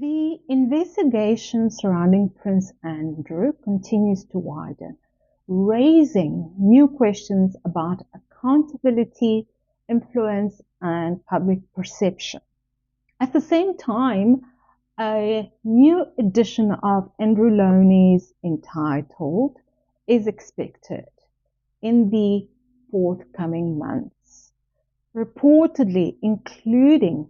The investigation surrounding Prince Andrew continues to widen, raising new questions about accountability, influence, and public perception. At the same time, a new edition of Andrew Lownie's entitled is expected in the forthcoming months, reportedly including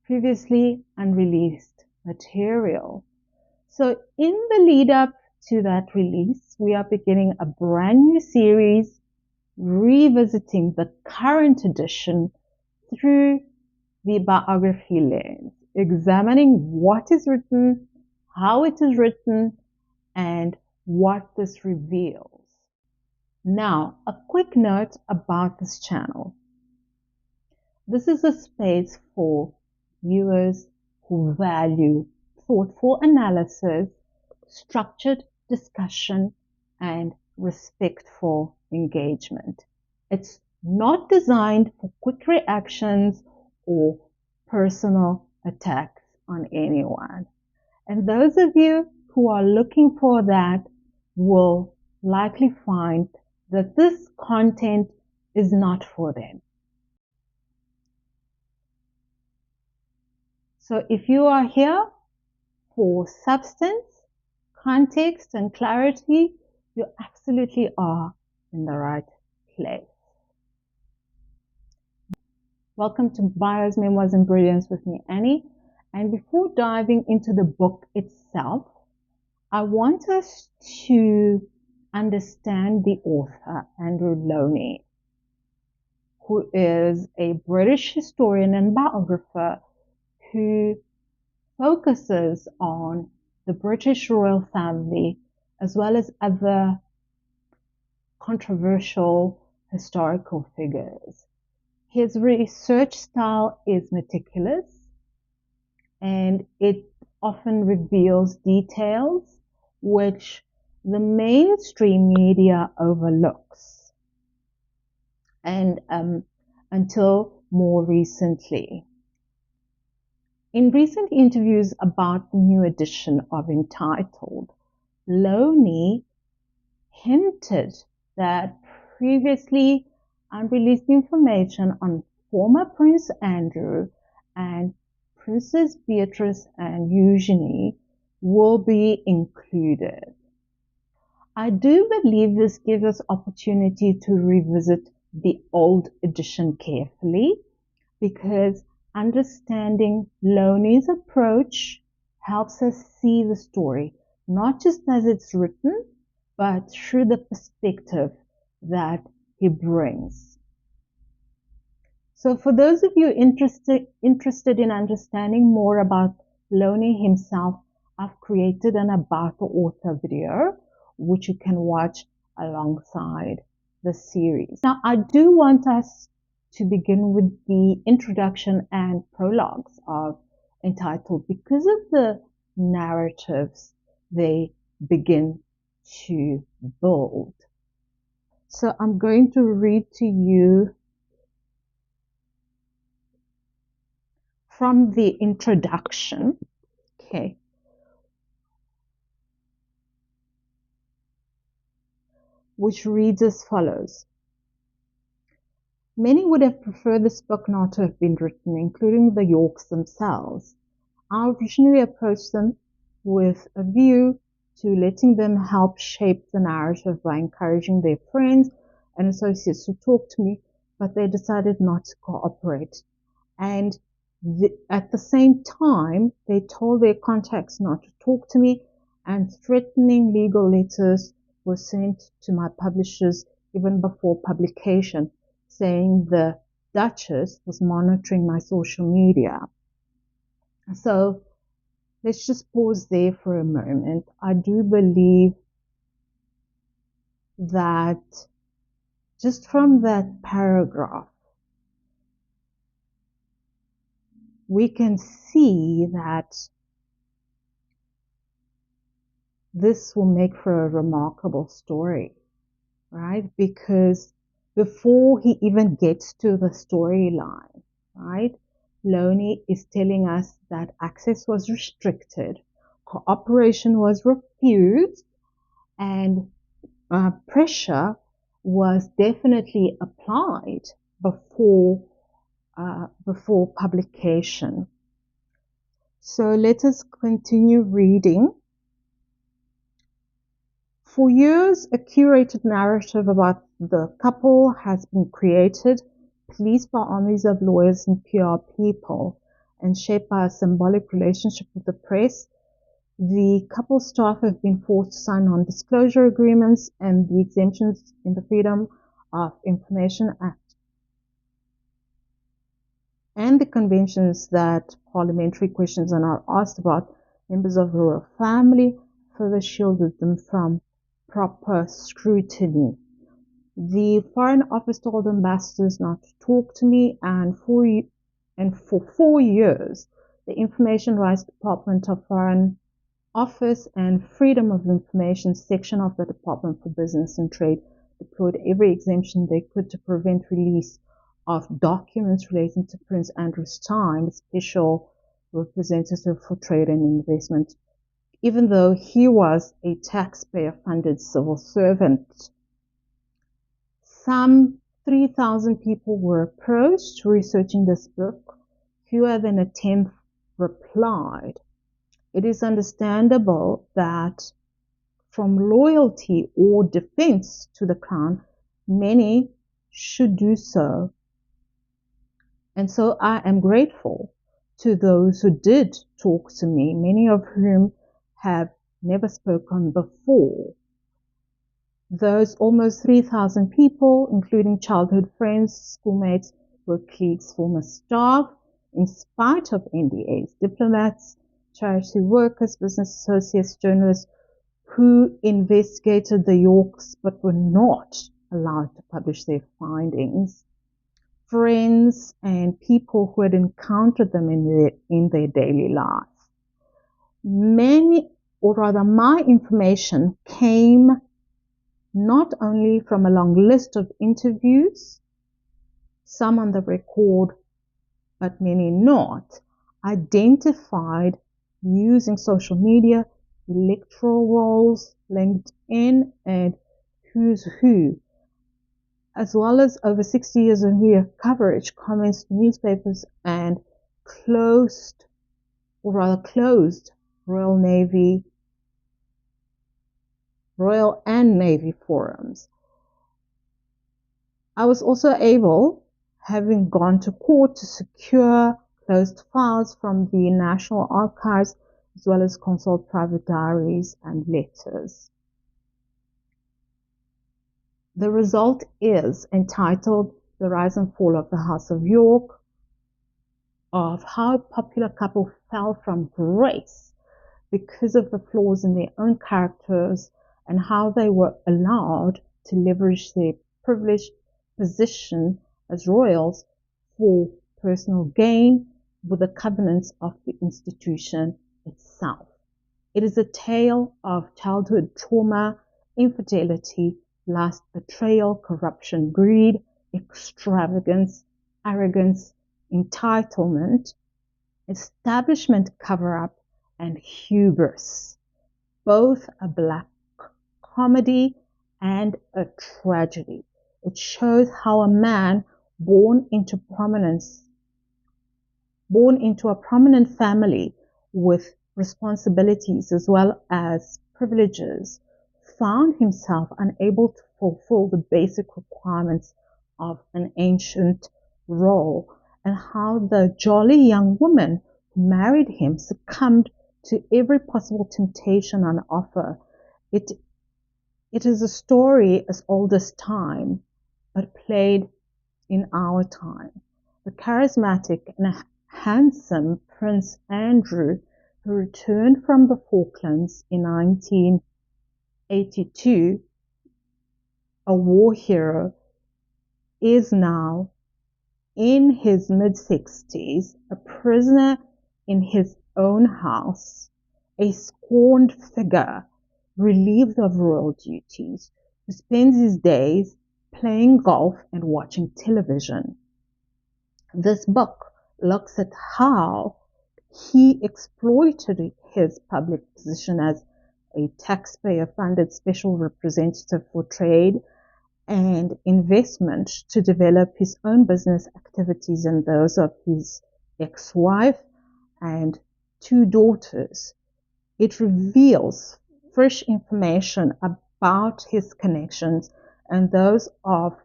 previously unreleased material. So in the lead up to that release, we are beginning a brand new series revisiting the current edition through the biography lens, examining what is written, how it is written, and what this reveals. Now, a quick note about this channel. This is a space for viewers who value thoughtful analysis, structured discussion, and respectful engagement. It's not designed for quick reactions or personal attacks on anyone. And those of you who are looking for that will likely find that this content is not for them. So if you are here for substance, context, and clarity, you absolutely are in the right place. Welcome to Bios, Memoirs, and Brilliance with me, Annie. And before diving into the book itself, I want us to understand the author, Andrew Lownie, who is a British historian and biographer who focuses on the British royal family as well as other controversial historical figures. His research style is meticulous and it often reveals details which the mainstream media overlooks, and until more recently. In recent interviews about the new edition of Entitled, Lownie hinted that previously unreleased information on former Prince Andrew and Princess Beatrice and Eugenie will be included. I do believe this gives us opportunity to revisit the old edition carefully, because understanding Lownie's approach helps us see the story, not just as it's written, but through the perspective that he brings. So for those of you interested in understanding more about Lownie himself, I've created an About the Author video, which you can watch alongside the series. Now, I do want us to begin with the introduction and prologues of Entitled because of the narratives they begin to build. So I'm going to read to you from the introduction, okay, which reads as follows. Many would have preferred this book not to have been written, including the Yorks themselves. I originally approached them with a view to letting them help shape the narrative by encouraging their friends and associates to talk to me, but they decided not to cooperate. And at the same time, they told their contacts not to talk to me, and threatening legal letters were sent to my publishers even before publication, saying the Duchess was monitoring my social media. So let's just pause there for a moment. I do believe that just from that paragraph, we can see that this will make for a remarkable story, right? Because before he even gets to the storyline, right, Lownie is telling us that access was restricted, cooperation was refused, and pressure was definitely applied before publication. So let us continue reading. For years, a curated narrative about the couple has been created, policed by armies of lawyers and PR people, and shaped by a symbolic relationship with the press. The couple staff have been forced to sign non-disclosure agreements and the exemptions in the Freedom of Information Act and the conventions that parliamentary questions are not asked about members of the royal family further shielded them from proper scrutiny. The Foreign Office told ambassadors not to talk to me, and for 4 years, the Information Rights Department of Foreign Office and Freedom of Information section of the Department for Business and Trade deployed every exemption they could to prevent release of documents relating to Prince Andrew's time, Special Representative for Trade and Investment, even though he was a taxpayer-funded civil servant. Some 3,000 people were approached researching this book. Fewer than a tenth replied. It is understandable that from loyalty or defense to the crown, many should do so. And so I am grateful to those who did talk to me, many of whom have never spoken before. Those almost 3,000 people, including childhood friends, schoolmates, work colleagues, former staff, in spite of NDAs, diplomats, charity workers, business associates, journalists who investigated the Yorks but were not allowed to publish their findings, friends and people who had encountered them in their daily life. My information came not only from a long list of interviews, some on the record, but many not, identified using social media, electoral rolls, LinkedIn, and Who's Who, as well as over 60 years of media coverage, comments, newspapers, and closed Royal and Navy forums. I was also able, having gone to court, to secure closed files from the National Archives, as well as consult private diaries and letters. The result is entitled The Rise and Fall of the House of York, of how a popular couple fell from grace because of the flaws in their own characters and how they were allowed to leverage their privileged position as royals for personal gain with the covenants of the institution itself. It is a tale of childhood trauma, infidelity, lust, betrayal, corruption, greed, extravagance, arrogance, entitlement, establishment cover-up, and hubris. Both a black comedy and a tragedy. It shows how a man born into a prominent family with responsibilities as well as privileges, found himself unable to fulfill the basic requirements of an ancient role, and how the jolly young woman who married him succumbed to every possible temptation on offer. It is a story as old as time, but played in our time. The charismatic and handsome Prince Andrew, who returned from the Falklands in 1982, a war hero, is now in his mid-60s, a prisoner in his own house, a scorned figure, relieved of royal duties, who spends his days playing golf and watching television. This book looks at how he exploited his public position as a taxpayer-funded special representative for trade and investment to develop his own business activities and those of his ex-wife and two daughters. It reveals fresh information about his connections and those of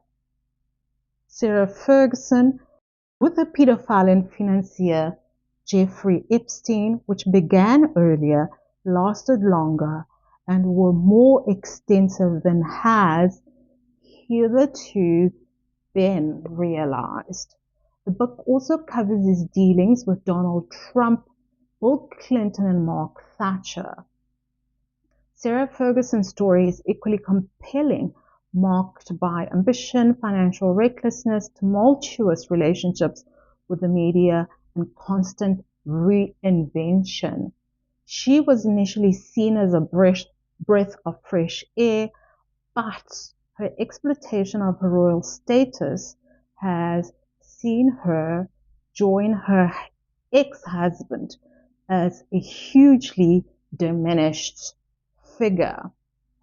Sarah Ferguson with the pedophile and financier Jeffrey Epstein, which began earlier, lasted longer, and were more extensive than has hitherto been realized. The book also covers his dealings with Donald Trump, Bill Clinton, and Mark Thatcher. Sarah Ferguson's story is equally compelling, marked by ambition, financial recklessness, tumultuous relationships with the media, and constant reinvention. She was initially seen as a breath of fresh air, but her exploitation of her royal status has seen her join her ex-husband as a hugely diminished figure.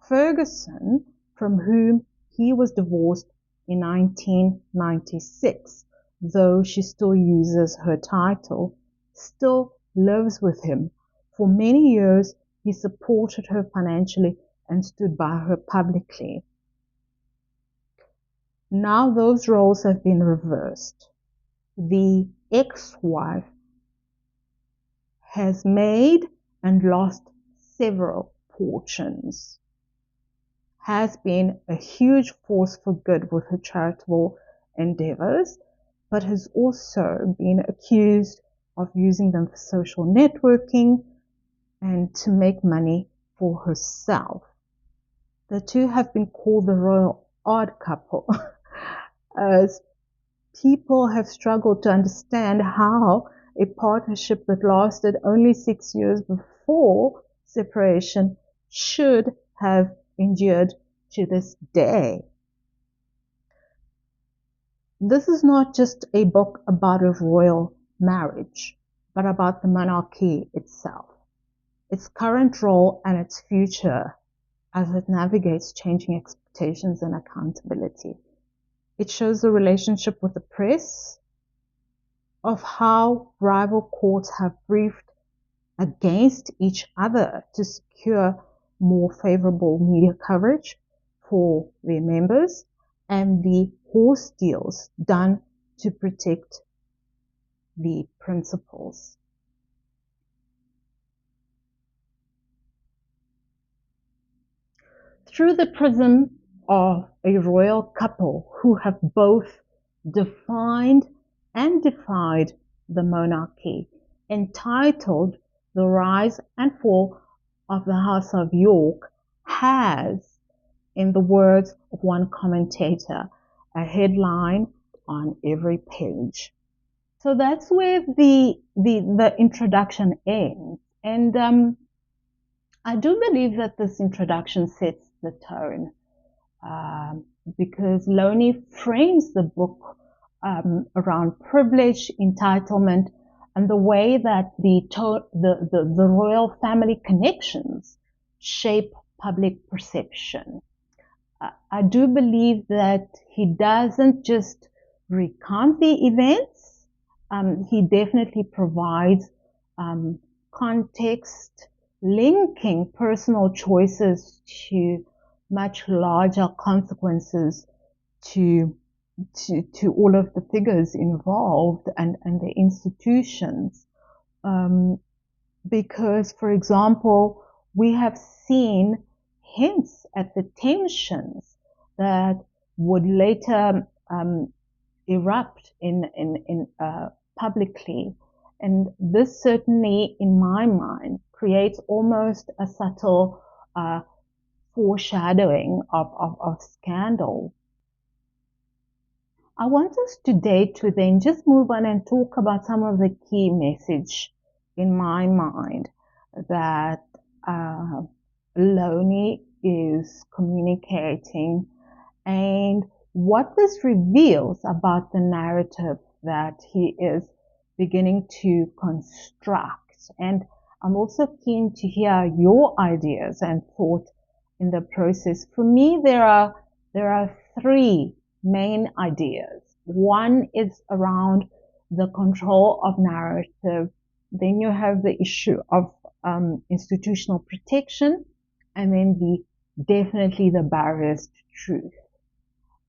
Ferguson, from whom he was divorced in 1996, though she still uses her title, still lives with him. For many years, he supported her financially and stood by her publicly. Now those roles have been reversed. The ex-wife has made and lost several fortunes, has been a huge force for good with her charitable endeavors, but has also been accused of using them for social networking and to make money for herself. The two have been called the royal odd couple, as people have struggled to understand how a partnership that lasted only 6 years before separation should have endured to this day. This is not just a book about a royal marriage, but about the monarchy itself, its current role and its future as it navigates changing expectations and accountability. It shows the relationship with the press, of how rival courts have briefed against each other to secure more favorable media coverage for their members, and the horse deals done to protect the principals. Through the prism of a royal couple who have both defined and defied the monarchy, entitled The Rise and Fall of the House of York has, in the words of one commentator, a headline on every page. So that's where the introduction ends. And I do believe that this introduction sets the tone, because Lownie frames the book around privilege, entitlement, and the way that the royal family connections shape public perception. I do believe that he doesn't just recount the events, he definitely provides context, linking personal choices to much larger consequences to all of the figures involved and the institutions. Because, for example, we have seen hints at the tensions that would later erupt in publicly. And this certainly, in my mind, creates almost a subtle foreshadowing of scandal. I want us today to then just move on and talk about some of the key message in my mind that Lownie is communicating, and what this reveals about the narrative that he is beginning to construct. And I'm also keen to hear your ideas and thought in the process. For me, there are three main ideas. One is around the control of narrative. Then you have the issue of institutional protection, and then definitely the barriers to truth.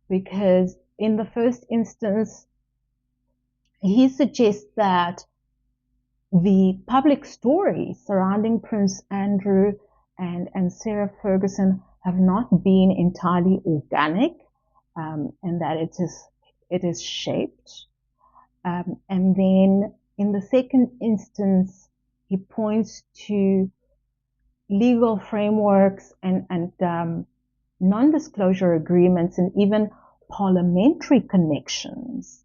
Because in the first instance, he suggests that the public story surrounding Prince Andrew and Sarah Ferguson have not been entirely organic, and that it is shaped. And then in the second instance, he points to legal frameworks and non-disclosure agreements and even parliamentary connections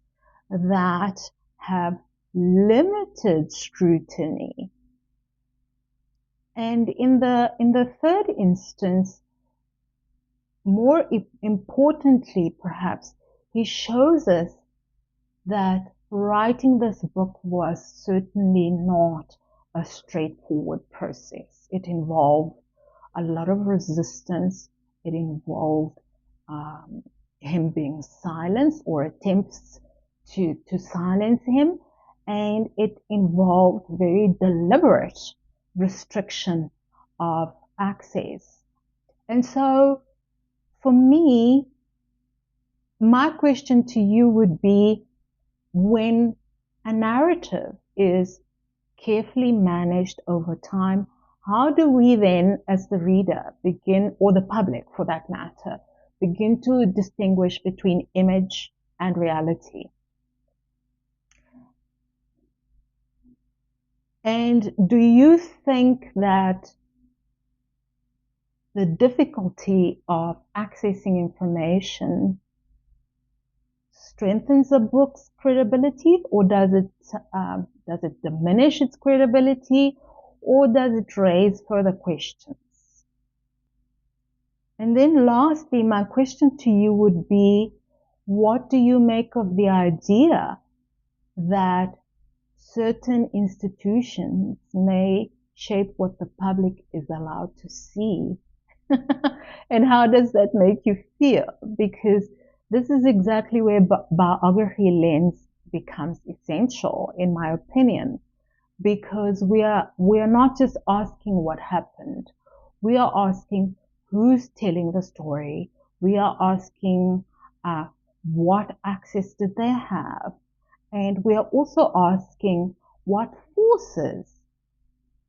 that have limited scrutiny. And in the third instance, more importantly perhaps, he shows us that writing this book was certainly not a straightforward process. It involved a lot of resistance. It involved him being silenced or attempts to silence him. And it involved very deliberate restriction of access. And so for me, my question to you would be, when a narrative is carefully managed over time, how do we then, as the reader, begin, or the public for that matter, begin to distinguish between image and reality? And do you think that the difficulty of accessing information strengthens a book's credibility, or does it diminish its credibility, or does it raise further questions? And then lastly, my question to you would be, what do you make of the idea that certain institutions may shape what the public is allowed to see? And how does that make you feel? Because this is exactly where biography lens becomes essential, in my opinion, because we are not just asking what happened. We are asking who's telling the story. We are asking what access did they have, and we are also asking what forces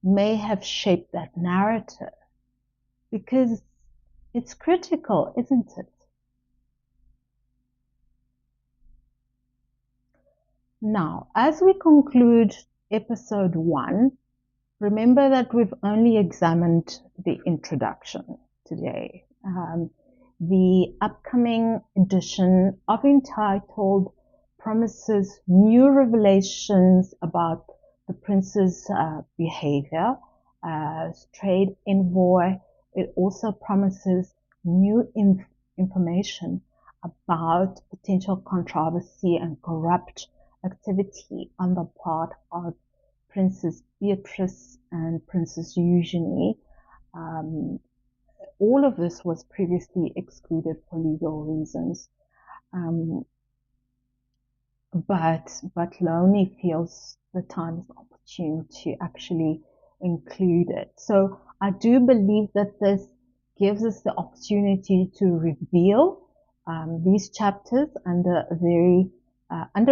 may have shaped that narrative, because it's critical, isn't it? Now, as we conclude episode 1, remember that we've only examined the introduction today. The upcoming edition of Entitled promises new revelations about the prince's behavior as trade envoy. It also promises new information about potential controversy and corrupt activity on the part of Princess Beatrice and Princess Eugenie. All of this was previously excluded for legal reasons. But Lownie feels the time is opportune to actually include it. So I do believe that this gives us the opportunity to reveal these chapters under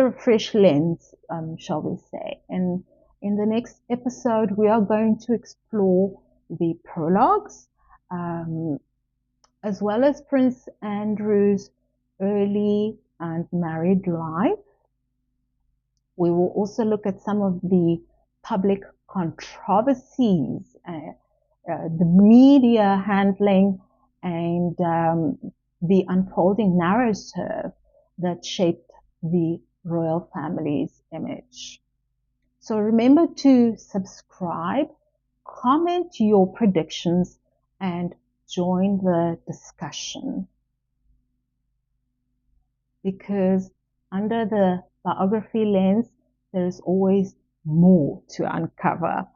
a fresh lens, shall we say. And in the next episode, we are going to explore the prologues, as well as Prince Andrew's early and married life. We will also look at some of the public controversies, the media handling, and the unfolding narrative that shaped the royal family's image. So remember to subscribe, comment your predictions, and join the discussion. Because under the biography lens, there is always more to uncover.